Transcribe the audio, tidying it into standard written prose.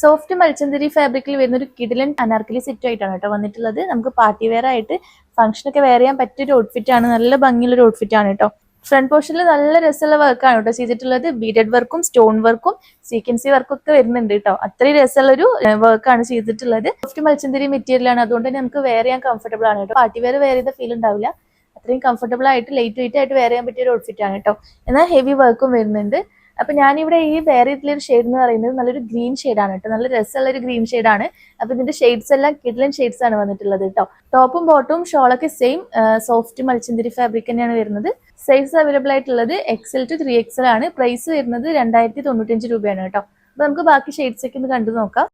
Soft മൽച്ചന്ദരി ഫാബ്രിക്കിൽ വരുന്ന ഒരു കിഡിലൻ അനാർക്കലി സെറ്റ് ആയിട്ടാണ് കേട്ടോ വന്നിട്ടുള്ളത്. നമുക്ക് പാർട്ടി വെയർ ആയിട്ട് ഫംഗ്ഷനൊക്കെ വെയർ ചെയ്യാൻ പറ്റിയൊരു ഔട്ട്ഫിറ്റ് ആണ്. നല്ല ഭംഗിയുള്ളൊരു ഔട്ട്ഫിറ്റ് ആണ് കേട്ടോ. ഫ്രണ്ട് പോർഷനിൽ നല്ല രസമുള്ള വർക്കാണ് കേട്ടോ ചെയ്തിട്ടുള്ളത്. ബീഡഡ് വർക്കും സ്റ്റോൺ വർക്കും സീക്വൻസി വർക്കും ഒക്കെ വരുന്നുണ്ട് കേട്ടോ. അത്രയും രസമുള്ളൊരു വർക്കാണ് ചെയ്തിട്ടുള്ളത്. സോഫ്റ്റ് മൽച്ചന്ദരി മെറ്റീരിയൽ ആണ്, അതുകൊണ്ട് തന്നെ നമുക്ക് വെയർ ചെയ്യാൻ കംഫർട്ടബിൾ ആണ് കേട്ടോ. പാർട്ടി വെയർ വെയർ ചെയ്ത ഫീൽ ഉണ്ടാവില്ല. അത്രയും കംഫർട്ടബിൾ ആയിട്ട് ലൈറ്റ് വെയിറ്റ് ആയിട്ട് വെയർ ചെയ്യാൻ പറ്റിയ ഒരു ഔട്ട്ഫിറ്റ് ആണ് കേട്ടോ. എന്നാൽ ഹെവി വർക്കും വരുന്നുണ്ട്. അപ്പൊ ഞാനിവിടെ ഈ വെയർ ചെയ്തിട്ടുള്ള ഷെയ്ഡ് എന്ന് പറയുന്നത് നല്ലൊരു ഗ്രീൻ ഷെയ്ഡാണ് കേട്ടോ. നല്ല രസമുള്ള ഒരു ഗ്രീൻ ഷെയ്ഡാണ്. അപ്പൊ ഇതിന്റെ ഷെയ്ഡ്സ് എല്ലാം കിഡ്ലൻ ഷെയ്ഡ്സ് ആണ് വന്നിട്ടുള്ളത് കേട്ടോ. ടോപ്പും ബോട്ടും ഷോളൊക്കെ സെയിം സോഫ്റ്റ് മൽച്ചന്ദരി ഫാബ്രിക് തന്നെയാണ് വരുന്നത്. സൈസ് അവൈലബിൾ ആയിട്ടുള്ളത് XL to 3XL ആണ്. പ്രൈസ് വരുന്നത് 2095 രൂപയാണ് കേട്ടോ. അപ്പൊ നമുക്ക് ബാക്കി ഷെയ്ഡ്സ് ഒക്കെ ഒന്ന് കണ്ടു നോക്കാം.